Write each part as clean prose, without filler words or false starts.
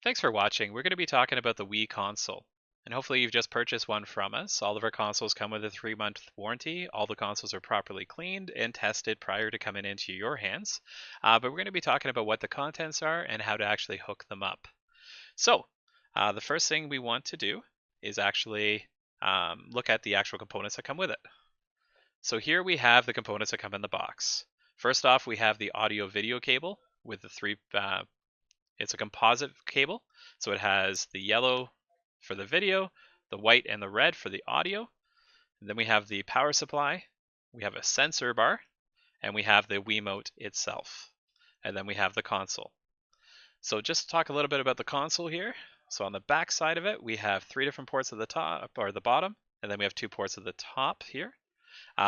Thanks for watching. We're going to be talking about the Wii console. And hopefully you've just purchased one from us. All of our consoles come with a 3-month warranty. All the consoles are properly cleaned and tested prior to coming into your hands. But we're going to be talking about what the contents are and how to actually hook them up. So the first thing we want to do is actually look at the actual components that come with it. So here we have the components that come in the box. First off, we have the audio video cable with the it's a composite cable, so it has the yellow for the video, the white and the red for the audio. And then we have the power supply, we have a sensor bar, and we have the Wiimote itself. And then we have the console. So just to talk a little bit about the console here. So on the back side of it, we have 3 different ports at the top or the bottom, and then we have 2 ports at the top here.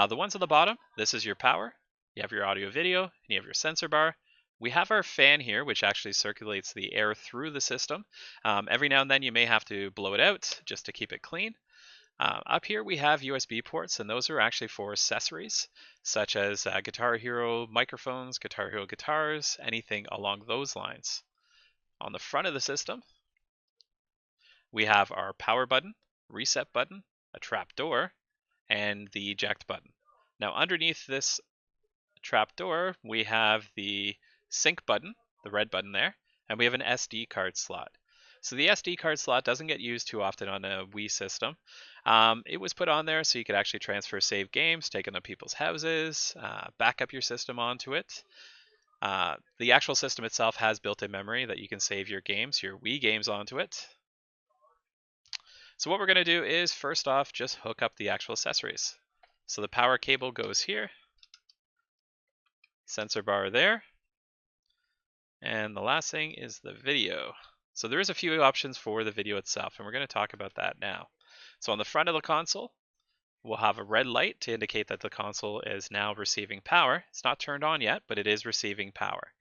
The ones on the bottom, this is your power. You have your audio video, and you have your sensor bar. We have our fan here, which actually circulates the air through the system. Every now and then you may have to blow it out just to keep it clean. Up here we have USB ports, and those are actually for accessories, such as Guitar Hero microphones, Guitar Hero guitars, anything along those lines. On the front of the system, we have our power button, reset button, a trap door, and the eject button. Now underneath this trap door, we have the sync button, the red button there, and we have an SD card slot. So the SD card slot doesn't get used too often on a Wii system. It was put on there so you could actually transfer save games, take them to people's houses, back up your system onto it. The actual system itself has built-in memory that you can save your games, your Wii games onto it. So what we're going to do is first off just hook up the actual accessories. So the power cable goes here, sensor bar there, and the last thing is the video. So there is a few options for the video itself, and we're going to talk about that now. So on the front of the console, we'll have a red light to indicate that the console is now receiving power. It's not turned on yet, but it is receiving power.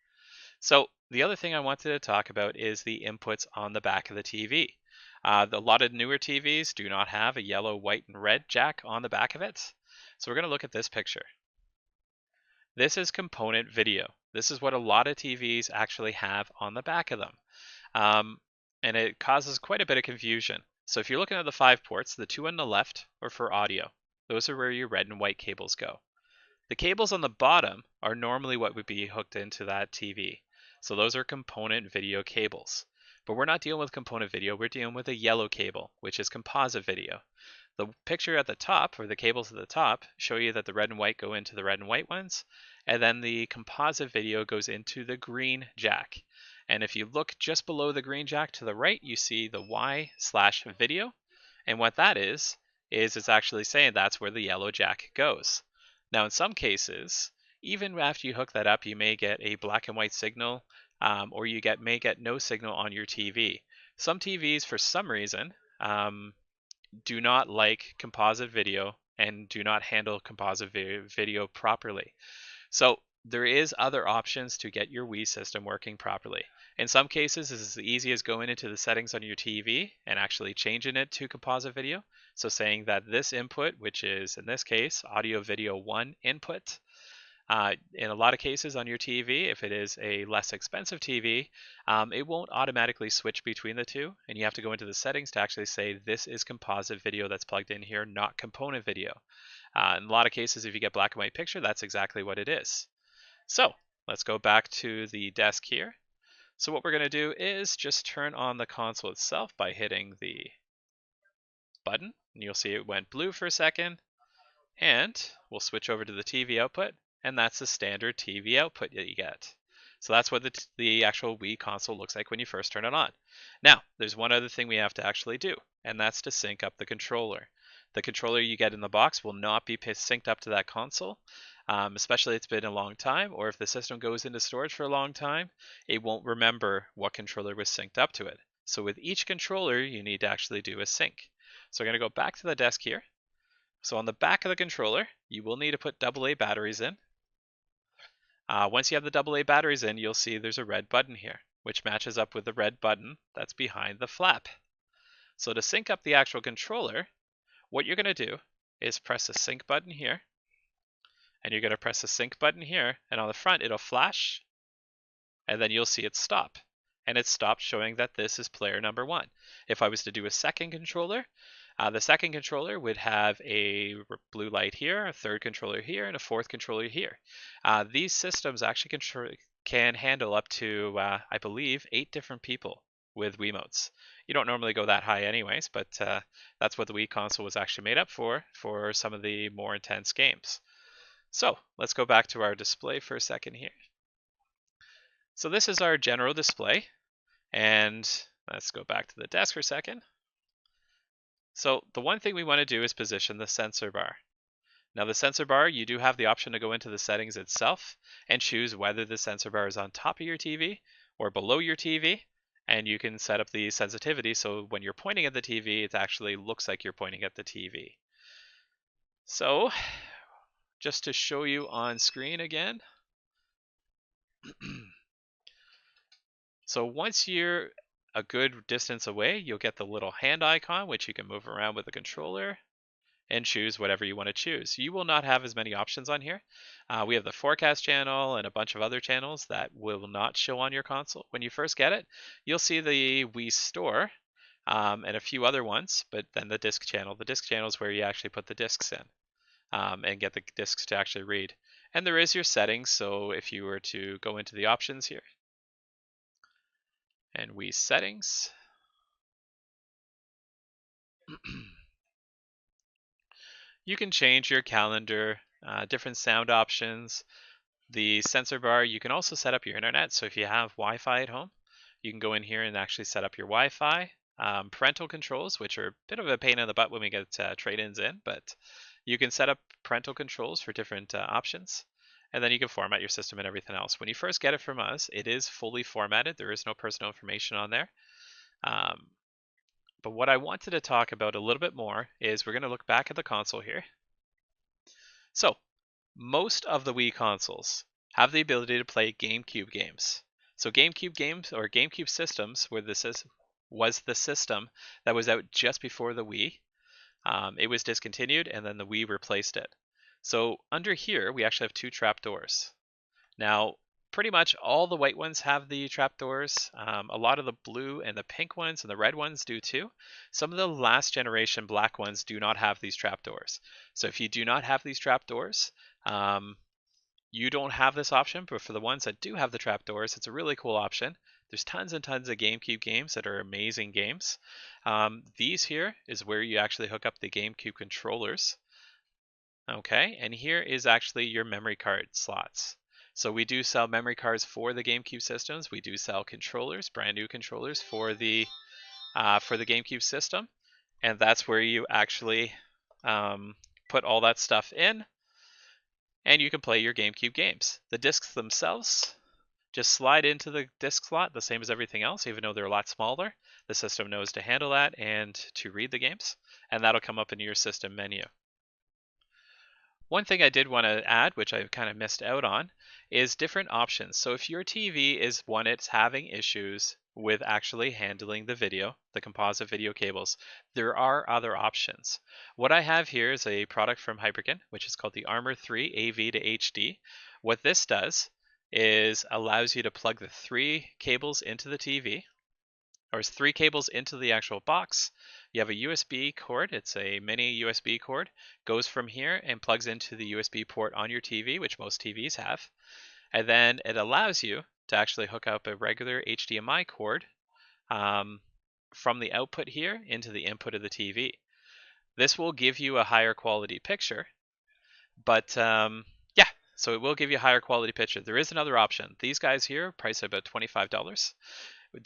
So the other thing I wanted to talk about is the inputs on the back of the TV. A lot of newer TVs do not have a yellow, white, and red jack on the back of it. So we're going to look at this picture. This is component video. This is what a lot of TVs actually have on the back of them. And it causes quite a bit of confusion. So if you're looking at the 5 ports, the 2 on the left are for audio. Those are where your red and white cables go. The cables on the bottom are normally what would be hooked into that TV. So those are component video cables. But we're not dealing with component video, we're dealing with a yellow cable, which is composite video. The picture at the top, or the cables at the top, show you that the red and white go into the red and white ones, and then the composite video goes into the green jack. And if you look just below the green jack to the right, you see the Y/video, and what that is it's actually saying that's where the yellow jack goes. Now in some cases, even after you hook that up, you may get a black and white signal, or you may get no signal on your TV. Some TVs, for some reason, do not like composite video and do not handle composite video properly. So there is other options to get your Wii system working properly. In some cases, this is as easy as going into the settings on your TV and actually changing it to composite video. So saying that this input, which is in this case audio video 1 input, in a lot of cases on your TV, if it is a less expensive TV, it won't automatically switch between the two, and you have to go into the settings to actually say this is composite video that's plugged in here, not component video. In a lot of cases, if you get black and white picture, that's exactly what it is. So let's go back to the desk here. So what we're going to do is just turn on the console itself by hitting the button, and you'll see it went blue for a second, and we'll switch over to the TV output, and that's the standard TV output that you get. So that's what the actual Wii console looks like when you first turn it on. Now, there's one other thing we have to actually do, and that's to sync up the controller. The controller you get in the box will not be synced up to that console, especially if it's been a long time, or if the system goes into storage for a long time, it won't remember what controller was synced up to it. So with each controller, you need to actually do a sync. So I'm going to go back to the desk here. So on the back of the controller, you will need to put AA batteries in. Once you have the AA batteries in, you'll see there's a red button here, which matches up with the red button that's behind the flap. So to sync up the actual controller, what you're going to do is press the sync button here, and you're going to press the sync button here, and on the front it'll flash, and then you'll see it stop. and it stopped showing that this is player number 1. If I was to do a second controller, the second controller would have a blue light here, a third controller here, and a fourth controller here. These systems actually can handle up to, I believe, 8 different people with Wiimotes. You don't normally go that high anyways, but that's what the Wii console was actually made up for some of the more intense games. So let's go back to our display for a second here. So this is our general display, and let's go back to the desk for a second. So the one thing we want to do is position the sensor bar. Now the sensor bar, you do have the option to go into the settings itself and choose whether the sensor bar is on top of your TV or below your TV, and you can set up the sensitivity so when you're pointing at the TV, it actually looks like you're pointing at the TV. So just to show you on screen again. So once you're a good distance away, you'll get the little hand icon, which you can move around with the controller and choose whatever you want to choose. You will not have as many options on here. We have the forecast channel and a bunch of other channels that will not show on your console. When you first get it, you'll see the Wii Store and a few other ones, but then the disc channel. The disc channel is where you actually put the discs in and get the discs to actually read. And there is your settings, so if you were to go into the options here, and Wii settings, you can change your calendar, different sound options. The sensor bar, you can also set up your internet. So if you have Wi-Fi at home, you can go in here and actually set up your Wi-Fi. Parental controls, which are a bit of a pain in the butt when we get trade-ins in, but you can set up parental controls for different options. And then you can format your system and everything else. When you first get it from us, it is fully formatted. There is no personal information on there. But what I wanted to talk about a little bit more is we're going to look back at the console here. So most of the Wii consoles have the ability to play GameCube games. So GameCube games or GameCube systems was the system that was out just before the Wii. It was discontinued and then the Wii replaced it. So under here, we actually have 2 trapdoors. Now, pretty much all the white ones have the trapdoors. A lot of the blue and the pink ones and the red ones do too. Some of the last generation black ones do not have these trapdoors. So if you do not have these trapdoors, you don't have this option, but for the ones that do have the trapdoors, it's a really cool option. There's tons and tons of GameCube games that are amazing games. These here is where you actually hook up the GameCube controllers. Okay, and here is actually your memory card slots. So we do sell memory cards for the GameCube systems. We do sell controllers, brand new controllers for the GameCube system, and that's where you actually put all that stuff in, and you can play your GameCube games. The discs themselves just slide into the disc slot, the same as everything else, even though they're a lot smaller. The system knows to handle that and to read the games, and that'll come up in your system menu. One thing I did want to add, which I kind of missed out on, is different options. So if your TV is one it's having issues with actually handling the video, the composite video cables, there are other options. What I have here is a product from Hyperkin, which is called the Armor 3 AV to HD. What this does is allows you to plug the 3 cables into the TV, or 3 cables into the actual box. You have a USB cord, it's a mini USB cord, goes from here and plugs into the USB port on your TV, which most TVs have. And then it allows you to actually hook up a regular HDMI cord from the output here into the input of the TV. This will give you a higher quality picture, but yeah, so it will give you a higher quality picture. There is another option. These guys here price about $25.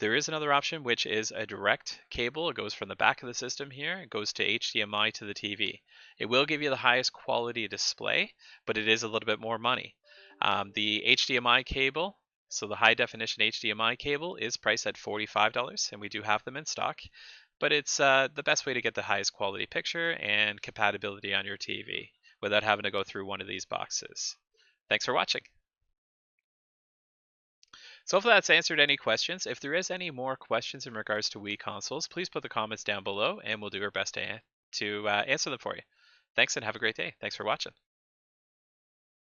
There is another option, which is a direct cable. It goes from the back of the system here. It goes to HDMI to the TV. It will give you the highest quality display, but it is a little bit more money. The HDMI cable, so the high definition HDMI cable, is priced at $45, and we do have them in stock. But it's the best way to get the highest quality picture and compatibility on your TV without having to go through one of these boxes. Thanks for watching. So hopefully that's answered any questions. If there is any more questions in regards to Wii consoles, please put the comments down below and we'll do our best to answer them for you. Thanks and have a great day. Thanks for watching.